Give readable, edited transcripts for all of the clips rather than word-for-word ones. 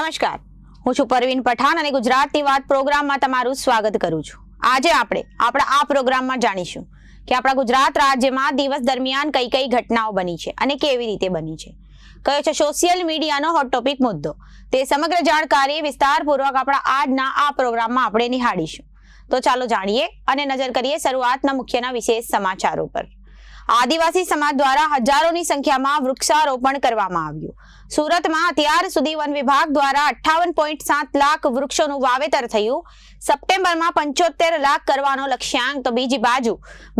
નમસ્કાર, હું છું પરવીન પઠાણ અને ગુજરાતની વાત પ્રોગ્રામમાં તમારું સ્વાગત કરું છું। આજે આપણે આપણા આ પ્રોગ્રામમાં જાણીશું કે આપણા ગુજરાત રાજ્યમાં દિવસ દરમિયાન કઈ કઈ ઘટનાઓ બની છે અને કેવી રીતે બની છે, કયો છે સોશિયલ મીડિયાનો હોટ ટોપિક મુદ્દો। તે સમગ્ર જાણકારી વિસ્તારપૂર્વક આપણા આજના આ પ્રોગ્રામમાં આપણે નિહાળીશું। તો ચાલો જાણીએ અને નજર કરીએ શરૂઆતના મુખ્યના વિશેષ સમાચારો પર। આદિવાસી સમાજ દ્વારા હજારોની સંખ્યામાં વૃક્ષારોપણ કરવામાં આવ્યું। સુરતમાં અત્યાર સુધી વન વિભાગ દ્વારા 58.7 લાખ વૃક્ષોનું વાવેતર થયું। સપ્ટેમ્બરમાં 75 લાખ કરવાનો લક્ષ્યાંક તો બીજી બાજુ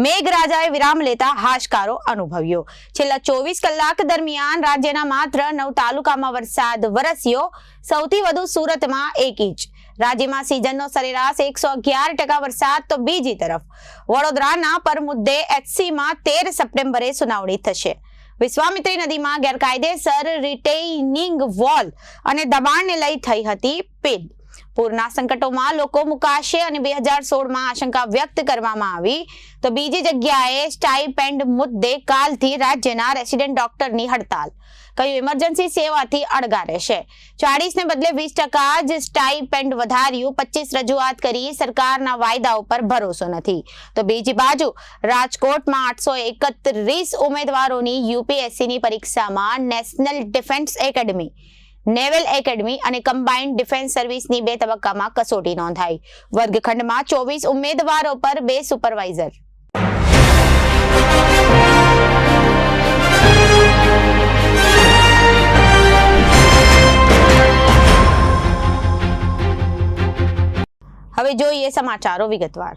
મેઘરાજાએ વિરામ લેતા હાશકારો અનુભવ્યો। છેલ્લા 24 કલાક દરમિયાન રાજ્યના માત્ર 9 તાલુકામાં વરસાદ વરસ્યો। સૌથી વધુ સુરતમાં 1 ઇંચ। રાજ્યમાં સિઝનનો સરેરાશ 111% વરસાદ તો બીજી તરફ વડોદરાના પર મુદ્દે એચસીમાં 13 સપ્ટેમ્બરે સુનાવણી થશે। વિશ્વામિત્રી નદીમાં ગેરકાયદેસર રિટેઇનિંગ વોલ અને દબાણને લઈ થઈ હતી પીડ। પૂરના સંકટોમાં લોકો મુકાશે અને 2016માં આશંકા વ્યક્ત કરવામાં આવી તો બીજી જગ્યાએ સ્ટાઇપેન્ડ મુદ્દે કાલથી રાજ્યના રેસિડેન્ટ ડોક્ટરની હડતાલ। કયું ઇમરજન્સી સેવાથી અળગા રહેશે। 40 ને બદલે 20% જ સ્ટાઇપેન્ડ વધાર્યું। 25 રજૂઆત કરી સરકારના વાયદાઓ પર ભરોસો નથી તો બીજી બાજુ રાજકોટમાં 831 ઉમેદવારોની યુપીએસસીની પરીક્ષામાં national defence academy, naval academy અને કમ્બાઇન્ડ ડિફેન્સ સર્વિસની 2 તબક્કામાં કસોટી નોંધાઈ। વર્ગખંડમાં 24 ઉમેદવારો પર 2 સુપરવાઇઝર। હવે જોઈએ સમાચારો વિગતવાર।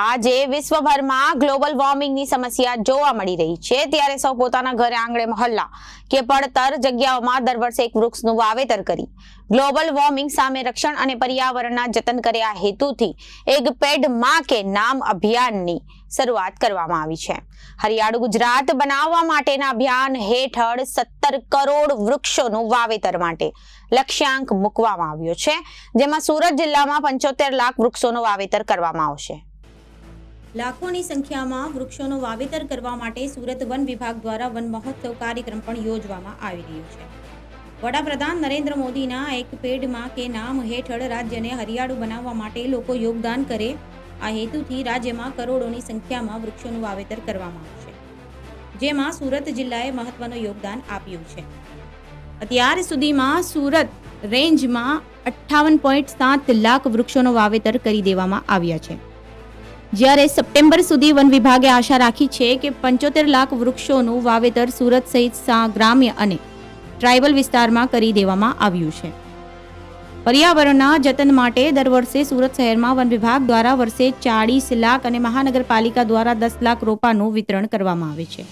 આજે વિશ્વભરમાં ગ્લોબલ વોર્મિંગની સમસ્યા જોવા મળી રહી છે, ત્યારે સૌ પોતાના ઘરે, આંગણે, મહોલ્લા કે પડતર જગ્યાઓમાં દર વર્ષે એક વૃક્ષનું વાવેતર કરી ગ્લોબલ વોર્મિંગ સામે રક્ષણ અને પર્યાવરણના જતન કર્યા હેતુથી એક પેડ માં કે નામ અભિયાનની શરૂઆત કરવામાં આવી છે। હરિયાળું ગુજરાત બનાવવા માટેના અભિયાન હેઠળ 17 કરોડ વૃક્ષોનું વાવેતર માટે લક્ષ્યાંક મૂકવામાં આવ્યો છે, જેમાં સુરત જિલ્લામાં 75 લાખ વૃક્ષોનું વાવેતર કરવામાં આવશે। લાખોની સંખ્યામાં વૃક્ષોનું વાવેતર કરવા માટે સુરત વન વિભાગ દ્વારા વન મહોત્સવ કાર્યક્રમ પણ યોજવામાં આવી રહ્યો છે। વડાપ્રધાન નરેન્દ્ર મોદીના એક પેડ માં કે નામ હેઠળ રાજ્યને હરિયાળું બનાવવા માટે લોકો યોગદાન કરે, આ હેતુથી રાજ્યમાં કરોડોની સંખ્યામાં વૃક્ષોનું વાવેતર કરવામાં આવશે, જેમાં સુરત જિલ્લાએ મહત્વનું યોગદાન આપ્યું છે। અત્યાર સુધીમાં સુરત રેન્જમાં 58.7 લાખ વૃક્ષોનું વાવેતર કરી દેવામાં આવ્યા છે, જ્યારે સપ્ટેમ્બર સુધી વન વિભાગે આશા રાખી છે કે 75 લાખ વૃક્ષોનું વાવેતર સુરત સહિત ગ્રામ્ય અને ટ્રાઇબલ વિસ્તારમાં કરી દેવામાં આવ્યું છે। પર્યાવરણના જતન માટે દર વર્ષે સુરત શહેરમાં વન વિભાગ દ્વારા વર્ષે 40 લાખ અને મહાનગરપાલિકા દ્વારા 10 લાખ રોપાનું વિતરણ કરવામાં આવે છે।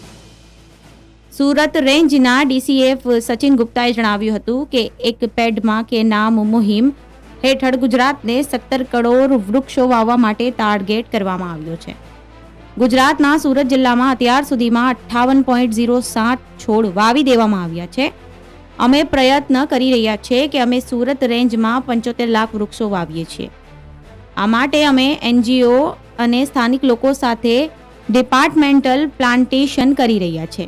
સુરત રેન્જના ડીસીએફ સચિન ગુપ્તાએ જણાવ્યું હતું કે એક પેડમાં કે નામ મુહિમ હેઠળ ગુજરાતને 17 કરોડ વૃક્ષો વાવવા માટે ટાર્ગેટ કરવામાં આવ્યો છે। ગુજરાતના સુરત જિલ્લામાં અત્યાર સુધીમાં 58.07 છોડ વાવી દેવામાં આવ્યા છે। અમે પ્રયત્ન કરી રહ્યા છીએ કે અમે સુરત રેન્જમાં 75 લાખ વૃક્ષો વાવીએ છીએ। આ માટે અમે એનજીઓ અને સ્થાનિક લોકો સાથે ડિપાર્ટમેન્ટલ પ્લાન્ટેશન કરી રહ્યા છે।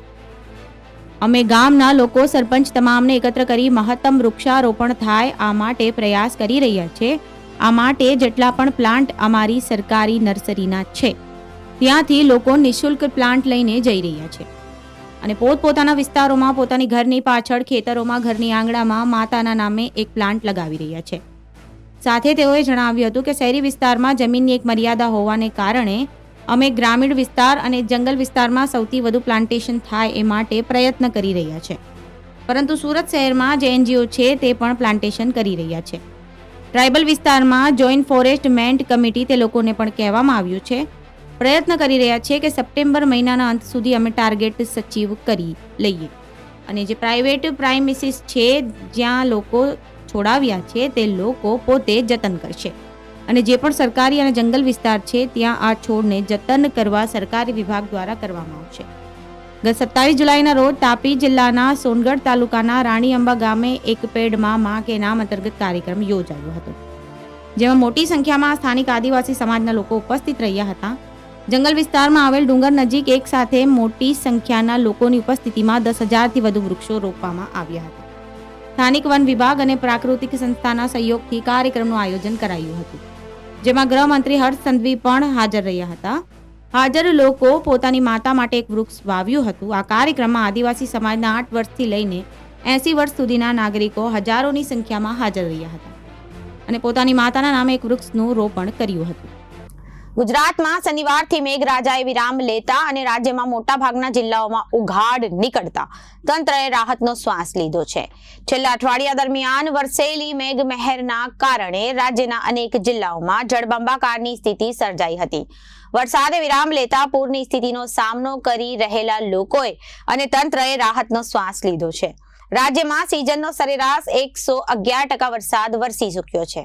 અમે ગામના લોકો, સરપંચ તમામને એકત્ર કરી મહત્તમ વૃક્ષારોપણ થાય આ માટે પ્રયાસ કરી રહ્યા છે। આ માટે જેટલા પણ પ્લાન્ટ અમારી સરકારી નર્સરીના છે ત્યાંથી લોકો નિઃશુલ્ક પ્લાન્ટ લઈને જઈ રહ્યા છે અને પોતપોતાના વિસ્તારોમાં, પોતાની ઘરની પાછળ, ખેતરોમાં, ઘરની આંગણામાં માતાના નામે એક પ્લાન્ટ લગાવી રહ્યા છે। સાથે તેઓએ જણાવ્યું હતું કે શહેરી વિસ્તારમાં જમીનની એક મર્યાદા હોવાને કારણે અમે ગ્રામીણ વિસ્તાર અને જંગલ વિસ્તારમાં સૌથી વધુ પ્લાન્ટેશન થાય એ માટે પ્રયત્ન કરી રહ્યા છે, પરંતુ સુરત શહેરમાં જે એનજીઓ છે તે પણ પ્લાન્ટેશન કરી રહ્યા છે। ટ્રાઇબલ વિસ્તારમાં જોઈન્ટ ફોરેસ્ટ મેન્ટ કમિટી તે લોકોને પણ કહેવામાં આવ્યું છે, પ્રયત્ન કરી રહ્યા છે કે સપ્ટેમ્બર મહિનાના અંત સુધી અમે ટાર્ગેટ અચીવ કરી લઈએ અને જે પ્રાઇવેટ પ્રાઇમિસીસ છે જ્યાં લોકો છોડાવ્યા છે તે લોકો પોતે જતન કરશે અને જે પણ સરકારી અને જંગલ વિસ્તાર છે ત્યાં આ છોડને જતન કરવા સરકારી વિભાગ દ્વારા કરવામાં આવશે। ગત 27 જુલાઈના રોજ તાપી જિલ્લાના સોનગઢ તાલુકાના રાણી અંબા ગામે એક પેડમાં કે નામ અંતર્ગત કાર્યક્રમ યોજાયો હતો, જેમાં મોટી સંખ્યામાં સ્થાનિક આદિવાસી સમાજના લોકો ઉપસ્થિત રહ્યા હતા। જંગલ વિસ્તારમાં આવેલ ડુંગર નજીક એક સાથે મોટી સંખ્યાના લોકોની ઉપસ્થિતિમાં 10,000થી વધુ વૃક્ષો રોપવામાં આવ્યા હતા। સ્થાનિક વન વિભાગ અને પ્રાકૃતિક સંસ્થાના સહયોગથી કાર્યક્રમનું આયોજન કરાયું હતું, જેમાં ગૃહમંત્રી હર્ષ સંઘવી પણ હાજર રહ્યા હતા. હાજર લોકો પોતાની માતા માટે એક વૃક્ષ વાવ્યું હતું. આ કાર્યક્રમમાં આદિવાસી સમાજના 8 વર્ષથી લઈને 80 વર્ષ સુધીના નાગરિકો હજારોની સંખ્યામાં હાજર રહ્યા હતા અને પોતાની માતાના નામે એક વૃક્ષનું રોપણ કર્યું હતું. ગુજરાતમાં શનિવારથી મેઘરાજાએ વિરામ લેતા અને રાજ્યમાં મોટાભાગના જિલ્લાઓમાં ઉઘાડ નીકળતા તંત્રએ રાહતનો શ્વાસ લીધો છે. છેલ્લા અઠવાડિયા દરમિયાન વરસેલી મેઘમહેરના કારણે રાજ્યના અનેક જિલ્લાઓમાં જળબંબાકારની સ્થિતિ સર્જાઈ હતી. વરસાદે વિરામ લેતા પૂરની સ્થિતિનો સામનો કરી રહેલા લોકોએ અને તંત્રએ રાહતનો શ્વાસ લીધો છે. રાજ્યમાં સિઝનનો સરેરાશ 111% વરસાદ વરસી ચૂક્યો છે.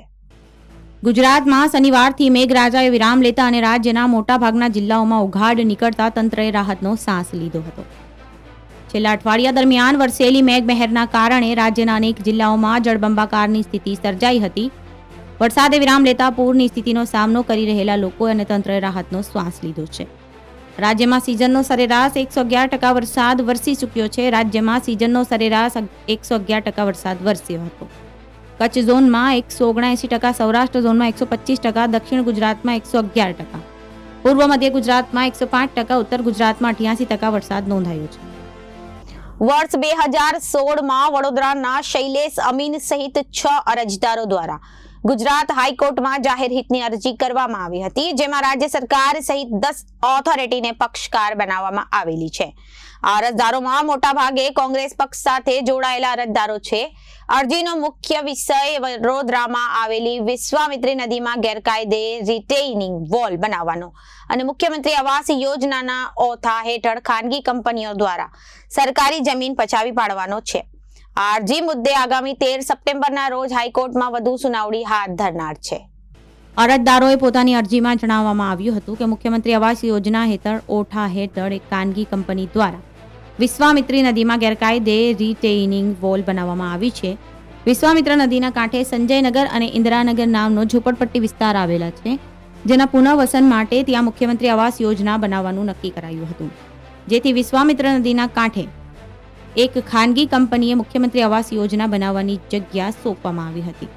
ગુજરાતમાં શનિવારથી મેઘરાજાએ વિરામ લેતા અને રાજ્યના મોટાભાગના જિલ્લાઓમાં ઉઘાડ નીકળતા તંત્રએ રાહતનો શ્વાસ લીધો હતો. છેલ્લા અઠવાડિયા દરમિયાન વરસેલી મેઘમહેરના કારણે રાજ્યના અનેક જિલ્લાઓમાં જળબંબાકારની સ્થિતિ સર્જાઈ હતી. વરસાદે વિરામ લેતા પૂરની સ્થિતિનો સામનો કરી રહેલા લોકો અને તંત્રએ રાહતનો શ્વાસ લીધો છે. રાજ્યમાં સિઝનનો સરેરાશ 111% વરસાદ વરસી ચૂક્યો છે. રાજ્યમાં સિઝનનો સરેરાશ 111% વરસાદ વરસ્યો હતો. કચ્છ ઝોનમાં 179%, સૌરાષ્ટ્ર ઝોનમાં 125%, દક્ષિણ ગુજરાતમાં 111%, પૂર્વ મધ્ય ગુજરાતમાં 105%, ઉત્તર ગુજરાતમાં 88% વરસાદ નોંધાયો છે. વર્ષ 2016માં વડોદરાના શૈલેષ અમીન સહિત 6 અરજદારો દ્વારા ગુજરાત હાઈકોર્ટમાં જાહેર હિતની અરજી કરવામાં આવી હતી, જેમાં રાજ્ય સરકાર સહિત 10 ઓથોરિટીને પક્ષકાર બનાવવામાં આવેલી છે. આ અરજદારોમાં મોટાભાગે કોંગ્રેસ પક્ષ સાથે જોડાયેલા અરજદારો છે. અરજીનો મુખ્ય વિષય વડોદરામાં આવેલી વિશ્વામિત્રી નદીમાં ગેરકાયદે રિટેઇનિંગ વોલ બનાવવાનો અને મુખ્યમંત્રી આવાસ યોજનાના ઓથા હેઠળ ખાનગી કંપનીઓ દ્વારા સરકારી જમીન પચાવી પાડવાનો છે. આ અરજી મુદ્દે આગામી 13 સપ્ટેમ્બરના રોજ હાઈકોર્ટમાં વધુ સુનાવણી હાથ ધરનાર છે. અરજદારોએ પોતાની અરજીમાં જણાવવામાં આવ્યું હતું કે મુખ્યમંત્રી આવાસ યોજના હેઠળ ઓઠા હેઠળ એક ખાનગી કંપની દ્વારા વિશ્વામિત્રી નદીમાં ગેરકાયદે રિટેઇનિંગ વોલ બનાવવામાં આવી છે. વિશ્વામિત્ર નદીના કાંઠે સંજયનગર અને ઇન્દિરાનગર નામનો ઝૂંપડપટ્ટી વિસ્તાર આવેલા છે, જેના પુનઃવસન માટે ત્યાં મુખ્યમંત્રી આવાસ યોજના બનાવવાનું નક્કી કરાયું હતું, જેથી વિશ્વામિત્ર નદીના કાંઠે એક ખાનગી કંપનીએ મુખ્યમંત્રી આવાસ યોજના બનાવવાની જગ્યા સોંપવામાં આવી હતી.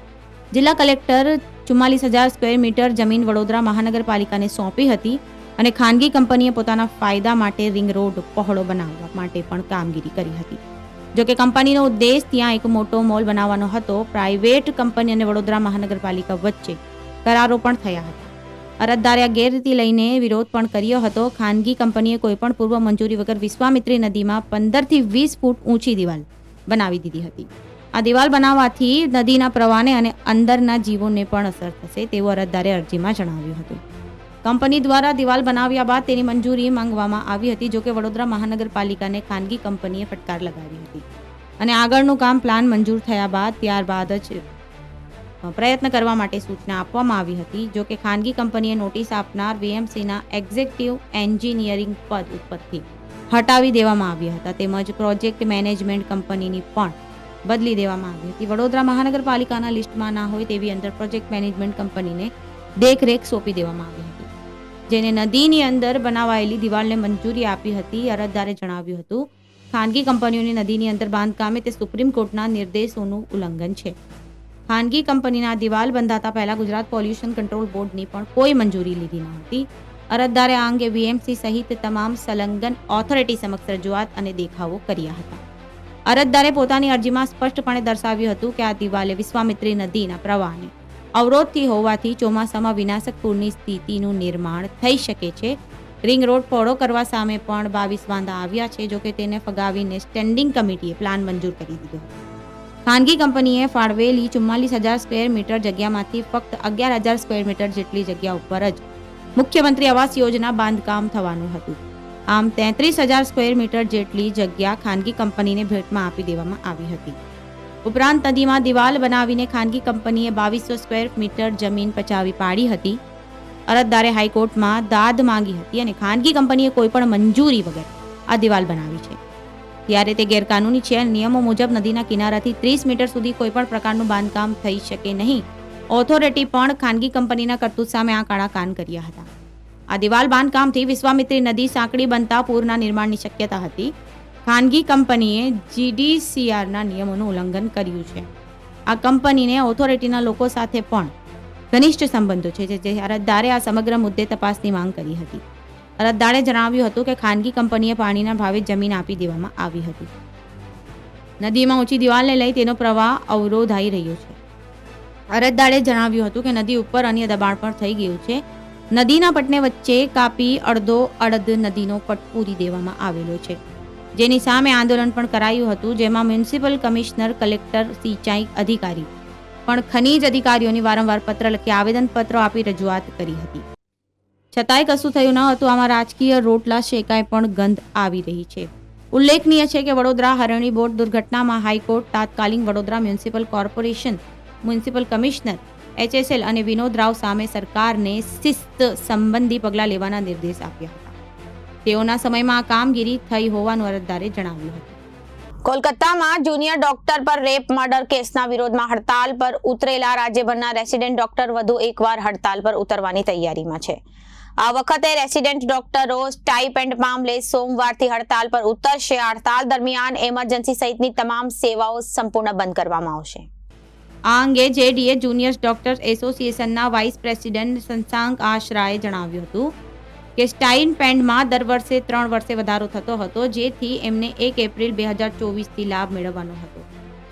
જિલ્લા કલેક્ટર 44,000 સ્ક્વેર મીટર જમીન વડોદરા મહાનગરપાલિકાને સોંપી હતી અને ખાનગી કંપનીએ પોતાના ફાયદા માટે રિંગ રોડ પહોળો બનાવવા માટે પણ કામગીરી કરી હતી. જોકે કંપનીનો ઉદ્દેશ ત્યાં એક મોટો મોલ બનાવવાનો હતો. પ્રાઇવેટ કંપની અને વડોદરા મહાનગરપાલિકા વચ્ચે કરારો પણ થયા હતા. અરજદારે આ ગેરરીતિ લઈને વિરોધ પણ કર્યો હતો. ખાનગી કંપનીએ કોઈપણ પૂર્વ મંજૂરી વગર વિશ્વામિત્રી નદીમાં 15 થી 20 ફૂટ ઊંચી દિવાલ બનાવી દીધી હતી. આ દિવાલ બનાવવાથી નદીના પ્રવાહને અને અંદરના જીવોને પણ અસર થશે તેવું અરજદારે અરજીમાં જણાવ્યું હતું. કંપની દ્વારા દિવાલ બનાવ્યા બાદ તેની મંજૂરી માંગવામાં આવી હતી. જોકે વડોદરા મહાનગરપાલિકાને ખાનગી કંપનીએ ફટકાર લગાવી હતી અને આગળનું કામ પ્લાન મંજૂર થયા બાદ ત્યારબાદ જ પ્રયત્ન કરવા માટે સૂચના આપવામાં આવી હતી. જોકે ખાનગી કંપનીએ નોટિસ આપનાર વીએમસીના એક્ઝિક્યુટિવ એન્જિનિયરિંગ પદ ઉપરથી હટાવી દેવામાં આવ્યા હતા, તેમજ પ્રોજેક્ટ મેનેજમેન્ટ કંપનીની પણ બદલી દેવામાં આવી હતી. વડોદરા મહાનગરપાલિકાના લિસ્ટમાં ના હોય તેવી અંદર પ્રોજેક્ટ મેનેજમેન્ટ કંપનીને દેખરેખ સોંપી દેવામાં આવી હતી, જેને નદીની અંદર બનાવાયેલી દિવાલને મંજૂરી આપી હતી. અરજદારે જણાવ્યું હતું, ખાનગી કંપનીઓની નદીની અંદર બાંધકામે તે સુપ્રીમ કોર્ટના નિર્દેશોનું ઉલ્લંઘન છે. ખાનગી કંપનીના દિવાલ બંધાતા પહેલા ગુજરાત પોલ્યુશન કંટ્રોલ બોર્ડની પણ કોઈ મંજૂરી લીધી ન હતી. અરજદારે આ અંગે વીએમસી સહિત તમામ સંલગ્ન ઓથોરિટી સમક્ષ રજૂઆત અને દેખાવો કર્યા હતા. અરજદારે પોતાની અરજીમાં સ્પષ્ટપણે દર્શાવ્યું હતું કે આ દિવાલે વિશ્વામિત્રી નદીના પ્રવાહને અવરોધથી હોવાથી ચોમાસામાં વિનાશક પૂરની સ્થિતિનું નિર્માણ થઈ શકે છે. રિંગ રોડ પહોળો કરવા સામે પણ 22 વાંધા આવ્યા છે. જોકે તેને ફગાવીને સ્ટેન્ડિંગ કમિટીએ પ્લાન મંજૂર કરી દીધો. ખાનગી કંપનીએ ફાળવેલી 44,000 સ્ક્વેર મીટર જગ્યામાંથી ફક્ત 11,000 સ્ક્વેર મીટર જેટલી જગ્યા ઉપર જ મુખ્યમંત્રી આવાસ યોજના બાંધકામ થવાનું હતું. આમ 33,000 સ્ક્વેર મીટર જેટલી જગ્યા ખાનગી કંપનીને ભેટમાં આપી દેવામાં આવી હતી. ઉપરાંત નદીમાં દિવાલ બનાવીને ખાનગી કંપનીએ 2200 સ્ક્વેર મીટર જમીન પચાવી પાડી હતી. અરજદારે હાઈકોર્ટમાં દાદ માંગી હતી અને ખાનગી કંપનીએ કોઈપણ મંજૂરી વગર આ દિવાલ બનાવી છે, ત્યારે તે ગેરકાનૂની છે. નિયમો મુજબ નદીના કિનારાથી 30 મીટર સુધી કોઈપણ પ્રકારનું બાંધકામ થઈ શકે નહીં. ઓથોરિટી પણ ખાનગી કંપનીના કરતૂત સામે આ કાળા કાન કર્યા હતા. આ દિવાલ બાંધકામથી વિશ્વામિત્રી નદી સાંકડી બનતા પૂરના નિર્માણની શક્યતા હતી. ખાનગી કંપનીએ GDCRના નિયમોનું ઉલ્લંઘન કર્યું છે. આ કંપનીને ઓથોરિટીના લોકો સાથે પણ ઘનિષ્ઠ સંબંધો છે, જે અરજદારે આ સમગ્ર મુદ્દે તપાસની માંગ કરી હતી. અરજદારે જણાવ્યું હતું કે ખાનગી કંપનીએ પાણીના ભાવે જમીન આપી દેવામાં આવી હતી. નદીમાં ઊંચી દિવાલને લઈ તેનો પ્રવાહ અવરોધાઈ રહ્યો છે. અરજદારે જણાવ્યું હતું કે નદી ઉપર અન્ય દબાણ પણ થઈ ગયું છે. નદીના પટને વચ્ચે કાપી અડધો અડધ નદીનો પટ પૂરી દેવામાં આવેલો છે, જેની સામે આંદોલન પણ કરાયું હતું, જેમાં મ્યુનિસિપલ કમિશનર, કલેક્ટર, સિંચાઈ અધિકારી પણ ખનીજ અધિકારીઓની વારંવાર પત્ર લખી આવેદનપત્રો આપી રજૂઆત કરી હતી. છતાંય કશું થયું ન હતું. આમાં રાજકીય રોટલા શેકાય પણ ગંધ આવી રહી છે. ઉલ્લેખનીય છે કે વડોદરા હરણી બોટ દુર્ઘટનામાં હાઈકોર્ટ તાત્કાલિક Vadodara municipal corporation, municipal commissioner, HSL અને વિનોદ રાવ સામે સરકારને શિસ્ત સંબંધી પગલાં લેવાના નિર્દેશ આપ્યા હતા. તેઓના સમયમાં આ કામગીરી થઈ હોવાનું અરજદારે જણાવ્યું હતું. કોલકાતામાં જુનિયર ડોક્ટર પર રેપ મર્ડર કેસના વિરોધમાં હડતાલ પર ઉતરેલા રાજ્યભરના રેસિડેન્ટ ડોક્ટર વધુ એકવાર હડતાલ પર ઉતરવાની તૈયારીમાં છે. આ વખતે રેસિડેન્ટ ડોક્ટરો સ્ટાઇપેન્ડ મામલે સોમવારથી હડતાલ પર ઉતરશે. હડતાલ દરમિયાન એમરજન્સી સહિતની તમામ સેવાઓ સંપૂર્ણ બંધ કરવામાં આવશે. આ અંગે JDA જુનિયર ડોક્ટર્સ એસોસિએશનના વાઇસ પ્રેસિડેન્ટ શશાંક આશરાએ જણાવ્યું હતું કે સ્ટાઇપેન્ડમાં દર વર્ષે 3 વર્ષે વધારો થતો હતો, જેથી એમને 1 એપ્રિલ 2024થી લાભ મેળવવાનો હતો,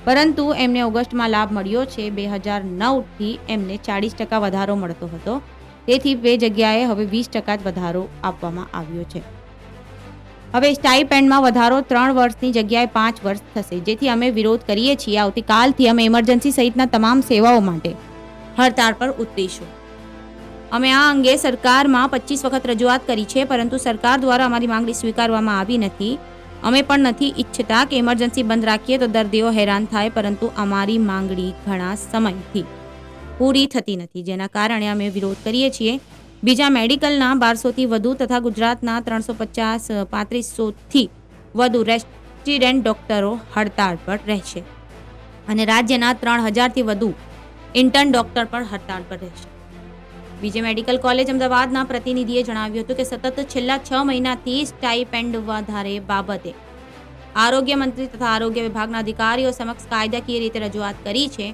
પરંતુ એમને ઓગસ્ટમાં લાભ મળ્યો છે. 2009થી એમને 40% વધારો મળતો હતો, તેથી બે જગ્યાએ હવે 20% જ વધારો આપવામાં આવ્યો છે. હવે સ્ટાઇપેન્ડમાં વધારો 3 વર્ષની જગ્યાએ 5 વર્ષ થશે, જેથી અમે વિરોધ કરીએ છીએ. આવતીકાલથી અમે એમરજન્સી સહિતના તમામ સેવાઓ માટે હડતાળ પર ઉતરીશું. અમે આ અંગે સરકારમાં 25 વખત રજૂઆત કરી છે, પરંતુ સરકાર દ્વારા અમારી માંગણી સ્વીકારવામાં આવી નથી. અમે પણ નથી ઈચ્છતા કે એમરજન્સી બંધ રાખીએ તો દર્દીઓ હેરાન થાય, પરંતુ અમારી માંગણી ઘણા સમયથી પૂરી થતી નથી, જેના કારણે અમે વિરોધ કરીએ છીએ. બીજા મેડિકલના 1200થી વધુ તથા ગુજરાતના 335-3500થી વધુ રેસિડેન્ટ ડોક્ટરો હડતાળ પર રહેશે અને રાજ્યના 3000થી વધુ ઇન્ટર્ન ડોક્ટર પણ હડતાળ પર રહેશે. બીજે મેડિકલ કોલેજ અમદાવાદના પ્રતિનિધિએ જણાવ્યું હતું કે સતત છેલ્લા 6 મહિનાથી સ્ટાઇપેન્ડ વધારે બાબતે આરોગ્ય મંત્રી તથા આરોગ્ય વિભાગના અધિકારીઓ સમક્ષ કાયદાકીય રીતે રજૂઆત કરી છે.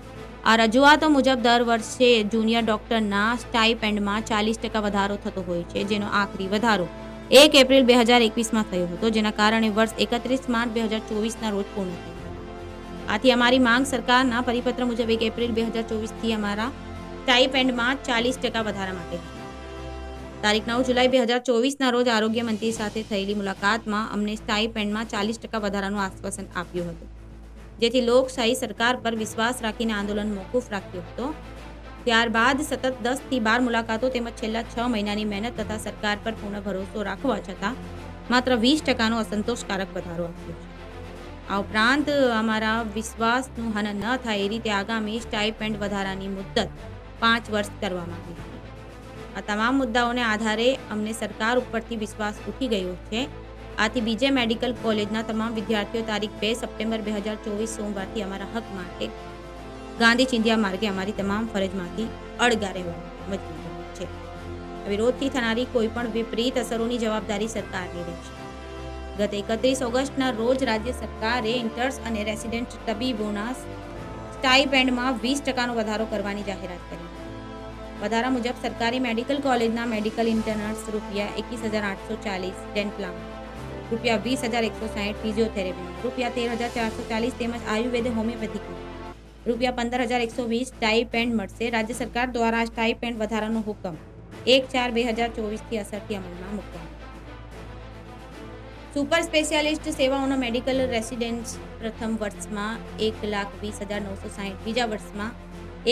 આ રજૂઆતો મુજબ દર વર્ષે જુનિયર ડોક્ટરના સ્ટાઇપેન્ડમાં 40% વધારો થતો હોય છે, જેનો આખરી વધારો 1 એપ્રિલ 2021માં થયો હતો, જેના કારણે વર્ષ 31 માર્ચ 2024ના રોજ પૂર્ણ થયું. આથી અમારી માંગ સરકારના પરિપત્ર મુજબ 1 એપ્રિલ 2024થી અમારા સ્ટાઇપેન્ડમાં 40% વધારા માટે હતી. તારીખ 9 જુલાઈ 2024ના રોજ આરોગ્ય મંત્રી સાથે થયેલી મુલાકાતમાં અમને સ્ટાઇપેન્ડમાં 40% વધારાનું આશ્વાસન આપ્યું હતું, જેથી લોકશાહી સરકાર પર વિશ્વાસ રાખીને આંદોલન મોકૂફ રાખ્યો હતો. ત્યારબાદ સતત 10થી 12 મુલાકાતો તેમજ છેલ્લા 6 મહિનાની મહેનત તથા સરકાર પર પૂર્ણ ભરોસો રાખવા છતાં માત્ર 20%નો અસંતોષકારક વધારો આપ્યો છે. આ ઉપરાંત અમારા વિશ્વાસનું હનન ન થાય એ રીતે આગામી સ્ટાઇપેન્ડ વધારાની મુદ્દત 5 વર્ષ કરવામાં આવી હતી. આ તમામ મુદ્દાઓને આધારે અમને સરકાર ઉપરથી વિશ્વાસ ઉઠી ગયો છે. આથી બીજે મેડિકલ કોલેજના તમામ વિદ્યાર્થીઓ તારીખ 2 સપ્ટેમ્બર 2024 સોમવારથી અમારા હક માટે ગાંધી ચિંધ્યા માર્ગે અમારી તમામ ફરજમાંથી અળગા રહેવા મજબૂર બન્યા છે. વિરોધથી થનારી કોઈપણ વિપરીત અસરોની જવાબદારી સરકારની રહેશે. ગત 31 ઓગસ્ટના રોજ રાજ્ય સરકારે ઇન્ટર્ન્સ અને રેસિડેન્ટ તબીબોના સ્ટાઇપેન્ડમાં 20%નો વધારો કરવાની જાહેરાત કરી. વધારા મુજબ સરકારી મેડિકલ કોલેજના મેડિકલ ઇન્ટર્નર્સ રૂપિયા 21,840, ડેન્ટલામાં રૂપિયા 20,160, ફિઝિયોથેરેપીમાં રૂપિયા 13,440 તેમજ આયુર્વેદ હોમિયોપેથિકમાં રૂપિયા 15,120 સ્ટાઇપેન્ડ મળશે. રાજ્ય સરકાર દ્વારા આ સ્ટાઇપેન્ડ વધારાનો હુકમ 1/4/2024થી અસરથી અમલમાં મૂકવામાં. સુપર સ્પેશિયાલિસ્ટ સેવાઓના મેડિકલ રેસિડેન્ટ્સ પ્રથમ વર્ષમાં 1,20,960, બીજા વર્ષમાં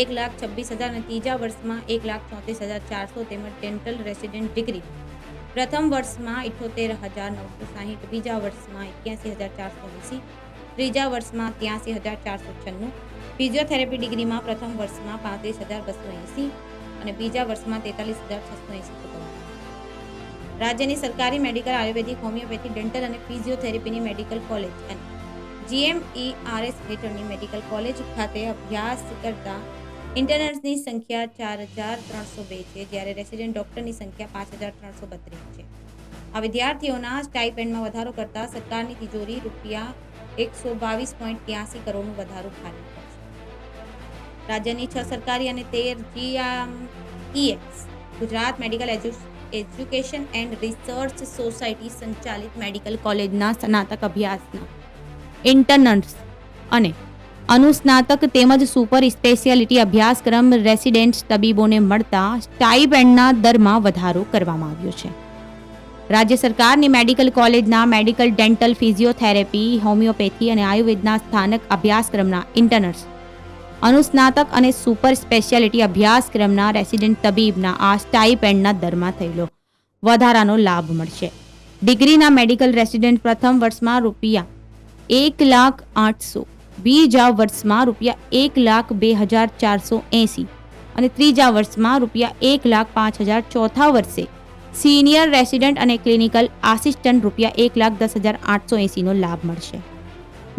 1,26,000 અને ત્રીજા વર્ષમાં 1,34,400 તેમજ ડેન્ટલ રેસિડેન્ટ ડિગ્રી પ્રથમ વર્ષમાં 78,960, બીજા વર્ષમાં 81,480, ત્રીજા વર્ષમાં 83,496, ફિઝિયોથેરેપી ડિગ્રીમાં પ્રથમ વર્ષમાં 35,280 અને બીજા વર્ષમાં 43,680. રાજ્યની સરકારી મેડિકલ, આયુર્વેદિક, હોમિયોપેથી, ડેન્ટલ અને ફિઝિયોથેરેપીની મેડિકલ કોલેજ અને GMERS હેઠળની મેડિકલ કોલેજ ખાતે અભ્યાસ કરતા ઇન્ટર્નર્સની સંખ્યા 4,302 છે, જ્યારે રેસિડેન્ટ ડોક્ટરની સંખ્યા 5,332 છે. આ વિદ્યાર્થીઓના સ્ટાઇપેન્ડમાં વધારો કરતા સરકારની તિજોરી ₹122.83 કરોડનો વધારો ભારે પડશે. રાજ્યની 6 સરકારી અને 13 GMES Gujarat medical education and research society સંચાલિત મેડિકલ કોલેજના સ્નાતક અભ્યાસના ઇન્ટર્નર્સ અને અનુસ્નાતક તેમજ સુપર સ્પેશિયાલિટી અભ્યાસક્રમ રેસિડેન્ટ તબીબોને મળતા સ્ટાઇપેન્ડના દરમાં વધારો કરવામાં આવ્યો છે. રાજ્ય સરકારની મેડિકલ કોલેજના મેડિકલ ડેન્ટલ ફિઝિયોથેરેપી હોમિયોપેથી અને આયુર્વેદના સ્થાનક અભ્યાસક્રમના ઇન્ટર્નર્સ અનુસ્નાતક અને સુપર સ્પેશિયાલિટી અભ્યાસક્રમના રેસિડેન્ટ તબીબના આ સ્ટાઇપેન્ડના દરમાં થયેલો વધારાનો લાભ મળશે. ડિગ્રીના મેડિકલ રેસિડેન્ટ પ્રથમ વર્ષમાં ₹1,08,000, બીજા વર્ષમાં ₹1,02,480 અને ત્રીજા વર્ષમાં ₹1,05,000, ચોથા વર્ષે સિનિયર રેસિડેન્ટ અને ક્લિનિકલ આસિસ્ટન્ટ ₹1,10,880 નો લાભ મળશે.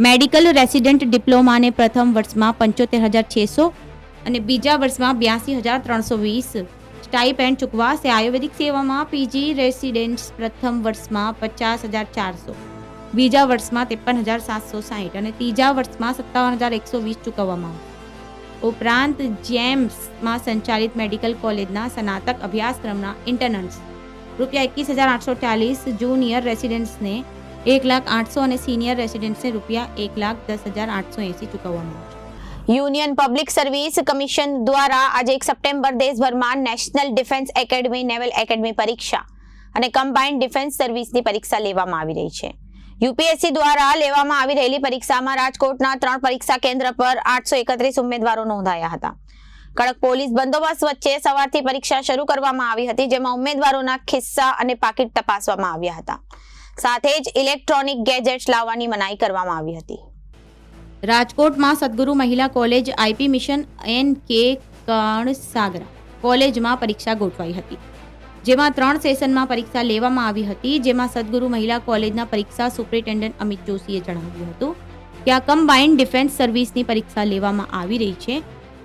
મેડિકલ રેસિડેન્ટ ડિપ્લોમાને પ્રથમ વર્ષમાં 75,600 અને બીજા વર્ષમાં 82,320 સ્ટાઇપેન્ડ ચૂકવાશે. આયુર્વેદિક સેવામાં પીજી રેસિડેન્ટ્સ પ્રથમ વર્ષમાં 50,400, બીજા વર્ષમાં 53,760 અને ત્રીજા વર્ષમાં 57,120 ચૂકવવામાં આવશે. ઉપરાંત જેમ્સમાં સંચાલિત મેડિકલ કોલેજના સ્નાતક અભ્યાસક્રમના ઇન્ટર્નર્સ ₹21,840, જુનિયર રેસિડેન્ટ્સને 1,08,000 અને સિનિયર રેસિડેન્ટ્સને ₹1,10,880 ચૂકવવામાં આવશે. યુનિયન પબ્લિક સર્વિસ કમિશન દ્વારા આજે 1 સપ્ટેમ્બર દેશભરમાં national defence academy, naval academy પરીક્ષા અને કમ્બાઇન્ડ ડિફેન્સ સર્વિસની પરીક્ષા લેવામાં આવી રહી છે. યુપીએસસી દ્વારા લેવામાં આવી રહેલી પરીક્ષામાં રાજકોટના 3 પરીક્ષા કેન્દ્ર પર 831 ઉમેદવારો નોંધાયા હતા. કડક પોલીસ બંદોબસ્ત વચ્ચે સવારથી પરીક્ષા શરૂ કરવામાં આવી હતી, જેમાં ઉમેદવારોના ખિસ્સા અને પાકીટ તપાસવામાં આવ્યા હતા. સાથે જ ઇલેક્ટ્રોનિક ગેજેટ્સ લાવવાની મનાઈ કરવામાં આવી હતી. રાજકોટમાં સદગુરુ મહિલા college, IP mission NK Kansagara કોલેજમાં પરીક્ષા ગોઠવાઈ હતી, જેમાં 3 સેશનમાં પરીક્ષા લેવામાં આવી હતી. જેમાં સદગુરુ મહિલા કોલેજના પરીક્ષા સુપ્રિન્ટેન્ડન્ટ અમિત જોશીએ જણાવ્યું હતું કે આ કમ્બાઇન્ડ ડિફેન્સ સર્વિસની પરીક્ષા લેવામાં આવી રહી છે,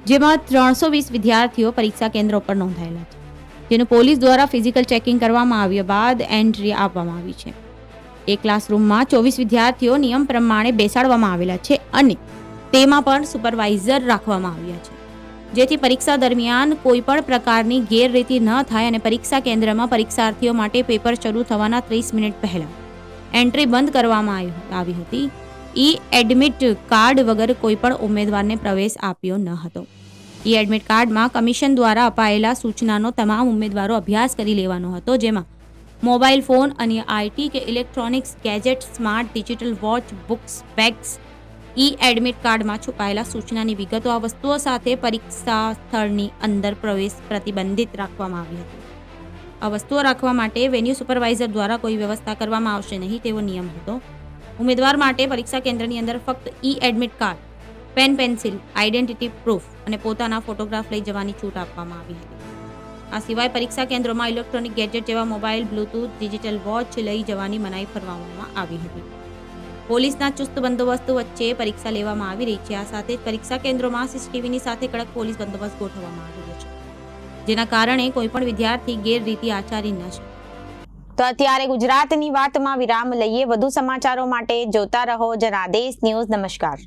જેમાં 320 વિદ્યાર્થીઓ પરીક્ષા કેન્દ્રો પર નોંધાયેલા છે, જેનું પોલીસ દ્વારા ફિઝિકલ ચેકિંગ કરવામાં આવ્યા બાદ એન્ટ્રી આપવામાં આવી છે. એક ક્લાસરૂમમાં 24 વિદ્યાર્થીઓ નિયમ પ્રમાણે બેસાડવામાં આવેલા છે અને તેમાં પણ સુપરવાઇઝર રાખવામાં આવ્યા છે, જેથી પરીક્ષા દરમિયાન કોઈ પણ પ્રકારની ગેરરીતિ ન થાય અને પરીક્ષા કેન્દ્રમાં પરીક્ષાર્થીઓ માટે પેપર શરૂ થવાના 30 મિનિટ પહેલા એન્ટ્રી બંધ કરવામાં આવી હતી. એડમિટ કાર્ડ વગર કોઈ પણ ઉમેદવારને પ્રવેશ આપ્યો ન હતો. એડમિટ કાર્ડમાં કમિશન દ્વારા અપાયેલા સૂચનાનો તમામ ઉમેદવારો અભ્યાસ કરી લેવાનો હતો, જેમાં મોબાઈલ ફોન, અન્ય આઈટી કે electronics gadget, smart digital watch, books, bags, admit કાર્ડમાં છુપાયેલા સૂચનાની વિગતો આ વસ્તુઓ સાથે પરીક્ષા સ્થળની અંદર પ્રવેશ પ્રતિબંધિત રાખવામાં આવી હતી. આ વસ્તુઓ રાખવા માટે વેન્યુ સુપરવાઇઝર દ્વારા કોઈ વ્યવસ્થા કરવામાં આવશે નહીં તેવો નિયમ હતો. ઉમેદવાર માટે પરીક્ષા કેન્દ્રની અંદર ફક્ત admit card, pen, pencil, identity proof અને પોતાના ફોટોગ્રાફ લઈ જવાની છૂટ આપવામાં આવી હતી. આ સિવાય પરીક્ષા કેન્દ્રોમાં ઇલેક્ટ્રોનિક ગેજેટ જેવા મોબાઈલ, બ્લૂટૂથ, ડિજિટલ વોચ લઈ જવાની મનાઈ ફરમાવવામાં આવી હતી. પોલીસના ચુસ્ત બંદોબસ્ત વચ્ચે પરીક્ષા લેવામાં આવી રહી છે. આ સાથે જ પરીક્ષા કેન્દ્રોમાં સીસીટીવીની સાથે કડક પોલીસ બંદોબસ્ત ગોઠવવામાં આવ્યો છે, જેના કારણે કોઈ પણ વિદ્યાર્થી ગેરરીતિ આચરી ન શકે. તો અત્યારે ગુજરાતની વાતમાં વિરામ લઈએ. વધુ સમાચારો માટે જોતા રહો જનાદેશ ન્યૂઝ. નમસ્કાર.